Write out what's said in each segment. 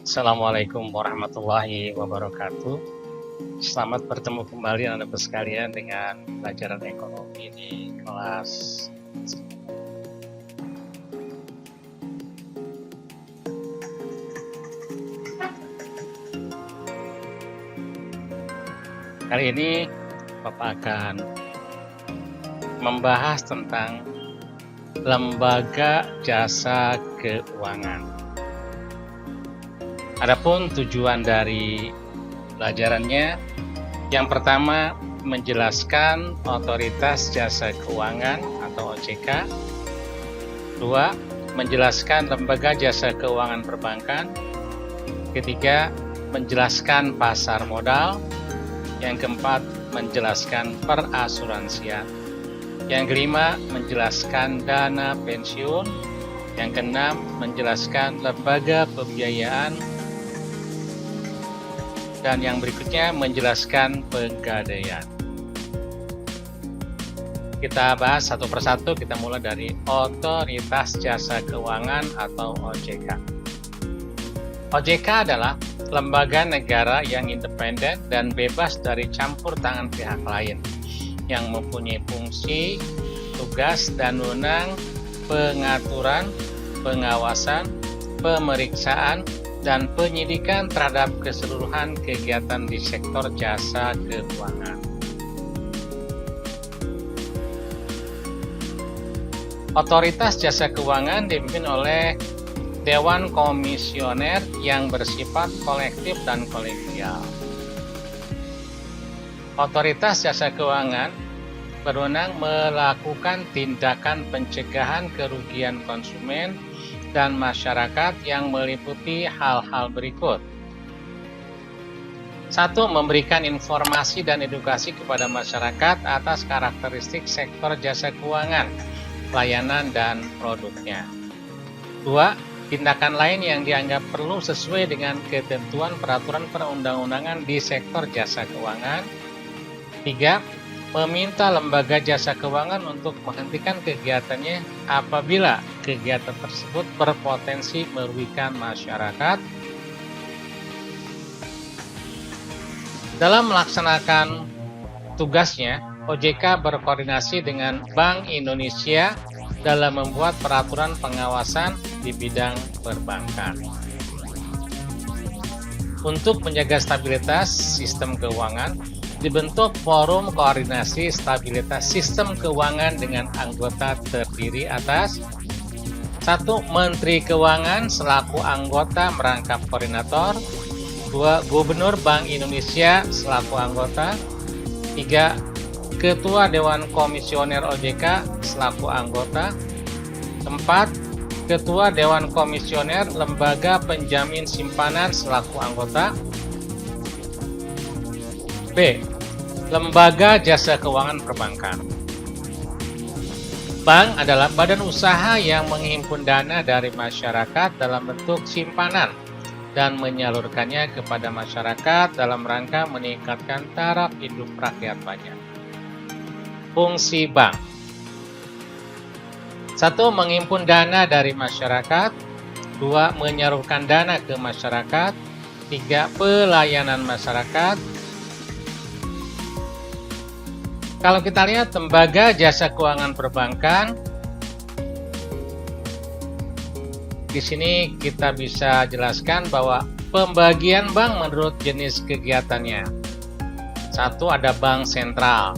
Assalamualaikum warahmatullahi wabarakatuh. Selamat bertemu kembali Anda sekalian dengan pelajaran ekonomi di kelas. Kali ini Bapak akan membahas tentang lembaga jasa keuangan. Adapun tujuan dari pelajarannya, yang pertama menjelaskan otoritas jasa keuangan atau OJK. Dua, menjelaskan lembaga jasa keuangan perbankan. Ketiga, menjelaskan pasar modal. Yang keempat, menjelaskan perasuransian. Yang kelima, menjelaskan dana pensiun. Yang keenam, menjelaskan lembaga pembiayaan. Dan yang berikutnya, menjelaskan pegadaian. Kita bahas satu persatu, kita mulai dari Otoritas Jasa Keuangan atau OJK. OJK adalah lembaga negara yang independen dan bebas dari campur tangan pihak lain, yang mempunyai fungsi, tugas, dan wewenang pengaturan, pengawasan, pemeriksaan, dan penyidikan terhadap keseluruhan kegiatan di sektor jasa keuangan. Otoritas Jasa Keuangan dipimpin oleh Dewan Komisioner yang bersifat kolektif dan kolegial. Otoritas Jasa Keuangan berwenang melakukan tindakan pencegahan kerugian konsumen dan masyarakat yang meliputi hal-hal berikut. 1. Memberikan informasi dan edukasi kepada masyarakat atas karakteristik sektor jasa keuangan, pelayanan, dan produknya. 2. Tindakan lain yang dianggap perlu sesuai dengan ketentuan peraturan perundang-undangan di sektor jasa keuangan. 3. Meminta lembaga jasa keuangan untuk menghentikan kegiatannya apabila kegiatan tersebut berpotensi merugikan masyarakat. Dalam melaksanakan tugasnya, OJK berkoordinasi dengan Bank Indonesia dalam membuat peraturan pengawasan di bidang perbankan. Untuk menjaga stabilitas sistem keuangan, dibentuk Forum Koordinasi Stabilitas Sistem Keuangan dengan anggota terdiri atas 1. Menteri Keuangan selaku anggota merangkap koordinator. 2. Gubernur Bank Indonesia selaku anggota. 3. Ketua Dewan Komisioner OJK selaku anggota. 4. Ketua Dewan Komisioner Lembaga Penjamin Simpanan selaku anggota. B. Lembaga Jasa Keuangan Perbankan. Bank adalah badan usaha yang menghimpun dana dari masyarakat dalam bentuk simpanan dan menyalurkannya kepada masyarakat dalam rangka meningkatkan taraf hidup rakyat banyak. Fungsi bank: 1. Menghimpun dana dari masyarakat. 2. Menyalurkan dana ke masyarakat. 3. Pelayanan masyarakat. Kalau kita lihat lembaga jasa keuangan perbankan, di sini kita bisa jelaskan bahwa pembagian bank menurut jenis kegiatannya. 1. Ada bank sentral.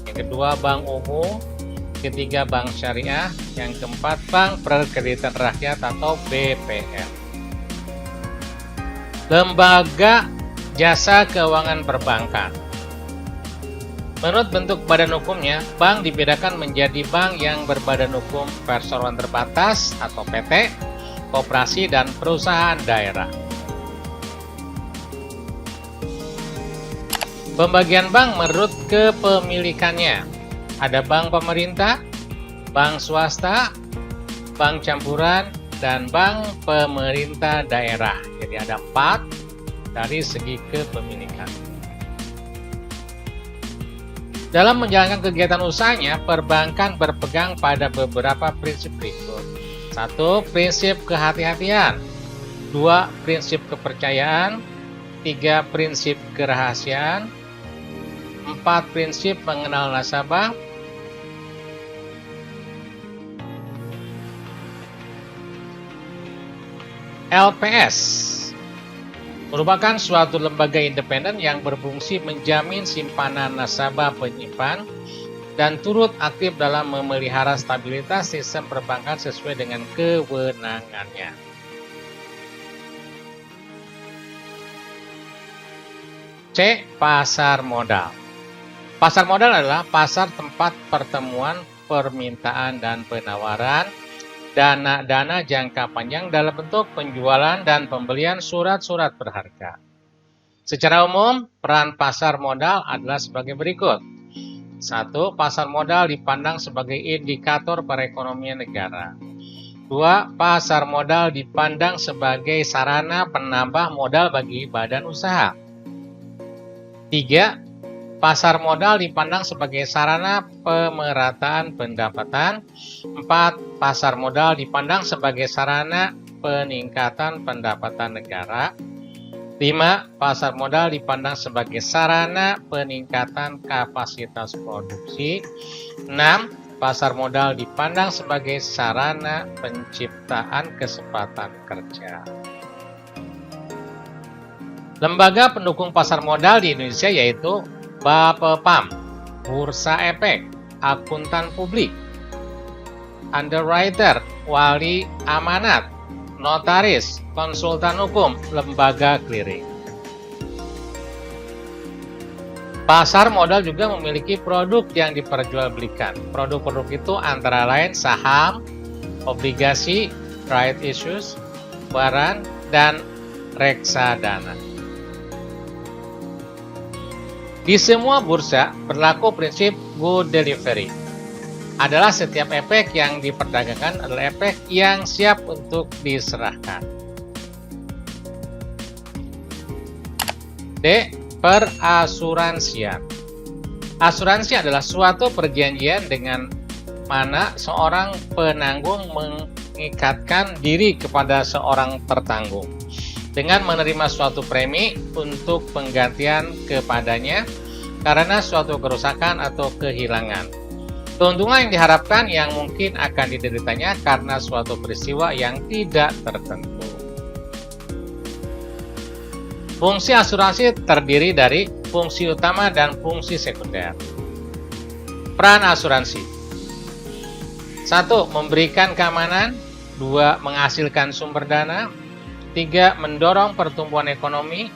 Yang kedua, bank umum. Ketiga, bank syariah. Yang keempat, bank perkreditan rakyat atau BPR. Lembaga jasa keuangan perbankan. Menurut bentuk badan hukumnya, bank dibedakan menjadi bank yang berbadan hukum perseroan terbatas atau PT, koperasi, dan perusahaan daerah. Pembagian bank menurut kepemilikannya. Ada bank pemerintah, bank swasta, bank campuran, dan bank pemerintah daerah. Jadi ada 4 dari segi kepemilikan. Dalam menjalankan kegiatan usahanya, perbankan berpegang pada beberapa prinsip berikut. 1. Prinsip kehati-hatian. 2. Prinsip kepercayaan. 3. Prinsip kerahasiaan. 4. Prinsip mengenal nasabah. 5. LPS merupakan suatu lembaga independen yang berfungsi menjamin simpanan nasabah penyimpan dan turut aktif dalam memelihara stabilitas sistem perbankan sesuai dengan kewenangannya. C. Pasar modal. Pasar modal adalah pasar tempat pertemuan permintaan dan penawaran dana jangka panjang dalam bentuk penjualan dan pembelian surat-surat berharga. Secara umum, peran pasar modal adalah sebagai berikut. 1. Pasar modal dipandang sebagai indikator perekonomian negara. 2. Pasar modal dipandang sebagai sarana penambah modal bagi badan usaha. 3. Pasar modal dipandang sebagai sarana pemerataan pendapatan. 4. Pasar modal dipandang sebagai sarana peningkatan pendapatan negara. 5. Pasar modal dipandang sebagai sarana peningkatan kapasitas produksi. 6. Pasar modal dipandang sebagai sarana penciptaan kesempatan kerja. Lembaga pendukung pasar modal di Indonesia yaitu Bapepam, Bursa Efek, Akuntan Publik, Underwriter, Wali Amanat, Notaris, Konsultan Hukum, Lembaga Clearing. Pasar modal juga memiliki produk yang diperjualbelikan. Produk-produk itu antara lain saham, obligasi, right issues, barang, dan reksadana. Di semua bursa berlaku prinsip good delivery. Adalah setiap efek yang diperdagangkan adalah efek yang siap untuk diserahkan. D. Perasuransian. Asuransi adalah suatu perjanjian dengan mana seorang penanggung mengikatkan diri kepada seorang tertanggung dengan menerima suatu premi untuk penggantian kepadanya karena suatu kerusakan atau kehilangan. Keuntungan yang diharapkan yang mungkin akan dideritanya karena suatu peristiwa yang tidak tertentu. Fungsi asuransi terdiri dari fungsi utama dan fungsi sekunder. Peran asuransi: 1. Memberikan keamanan. 2. Menghasilkan sumber dana. 3. Mendorong pertumbuhan ekonomi.